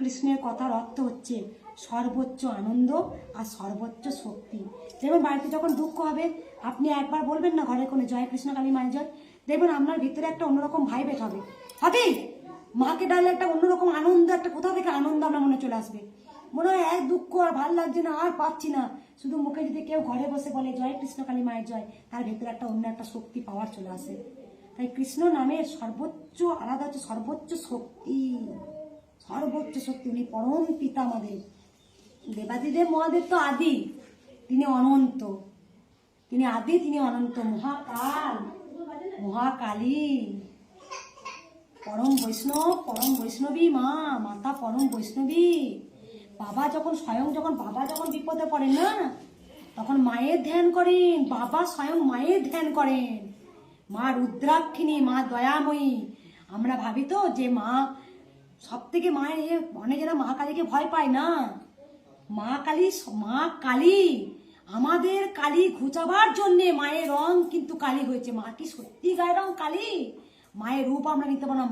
কৃষ্ণের কথার অর্থ হচ্ছে সর্বোচ্চ আনন্দ আর সর্বোচ্চ শক্তি। যেমন বাড়িতে যখন দুঃখ হবে আপনি একবার বলবেন না ঘরে কোনো জয় কৃষ্ণ কালী মায়ের জয়, দেখবেন আপনার ভিতরে একটা অন্যরকম ভাইবেট হবে। মাকে ডালে একটা অন্যরকম আনন্দ, একটা কোথা থেকে আনন্দ আপনার মনে চলে আসবে। মনে হয় এক দুঃখ আর ভাল লাগছে না, আর পাচ্ছি না, শুধু মুখে যদি কেউ ঘরে বসে বলে জয় কৃষ্ণ কালী মায়ের জয়, তার ভেতরে একটা অন্য একটা শক্তি পাওয়ার চলে আসে। তাই কৃষ্ণ নামের সর্বোচ্চ আলাদা হচ্ছে সর্বোচ্চ শক্তি, সর্বোচ্চ শক্তি। উনি পরম পিতা আমাদের। দেবাদিদেব মহাদেব তো আদি, তিনি অনন্ত, তিনি আদি, তিনি অনন্ত, মহাকাল, মহাকালী, পরম বৈষ্ণব, পরম বৈষ্ণবী মা, মাতা পরম বৈষ্ণবী। বাবা যখন বিপদে পড়েন না, তখন মায়ের ধ্যান করেন, বাবা স্বয়ং মায়ের ধ্যান করেন। মা রুদ্রাক্ষিণী, মা দয়াময়ী। আমরা ভাবি তো যে মা সব থেকে মায়ের, অনেকেরা মা কালীকে ভয় পায় না। মা কালী আমাদের কালী ঘুচাবার জন্যে মায়ের রং কিন্তু কালী হয়েছে। মা কি সত্যি গায়ের রং কালী? মায়ের রূপ আমরা নিতে পারবো না।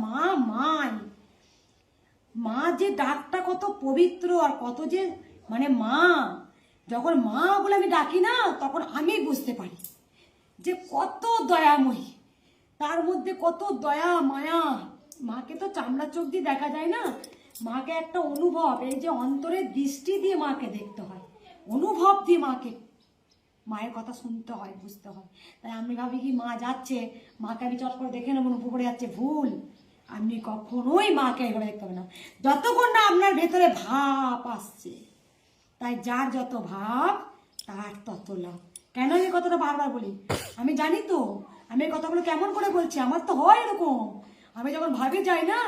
মা যে ডাকটা কত পবিত্র আর কত যে মানে মা, যখন মা বলে আমি ডাকি না, তখন আমি বুঝতে পারি যে কত দয়াময়ী, তার মধ্যে কত দয়া মায়া। মাকে তো চামড়া চোখ দিয়ে দেখা যায় না, মাকে একটা অনুভব, এই যে অন্তরের দৃষ্টি দিয়ে মাকে দেখতে হয়, অনুভব দিয়ে মায়ের কথা শুনতে হয়, বুঝতে হয়। তাই আমি ভাবি কি মা যাচ্ছে, মাকে আমি চট করে দেখে নেবো, উপরে যাচ্ছে, ভুল। আপনি কখনোই মাকে এভাবে দেখতে হবে না যতক্ষণ না আপনার ভেতরে ভাব আসছে। তাই যার যত ভাব তার তত লাভ। কেন এই কথাটা বারবার বলি? আমি জানি তো আমি এই কথাগুলো কেমন করে বলছি, আমার তো হয় এরকম। আমি যখন ভাবে যাই না,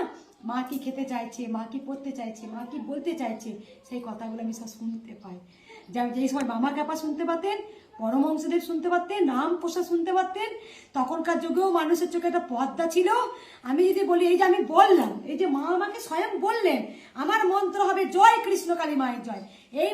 মা কি খেতে চাইছে, মা কি পড়তে চাইছে, মা কি বলতে চাইছে, সেই কথাগুলো আমি সব শুনতে পাই। যেই সময় বামা ক্যাপা শুনতে পাতেন, পরমহংসদেব শুনতে পারতেন, নাম প্রসাদ শুনতে পারতেন, তখনকার যুগেও মানুষের চোখে একটা পর্দা ছিল। আমি যদি বলি, এই যে আমি বললাম, এই যে মা আমাকে স্বয়ং বললেন আমার মন্ত্র হবে জয় কৃষ্ণ কালী মায়ের জয়, এই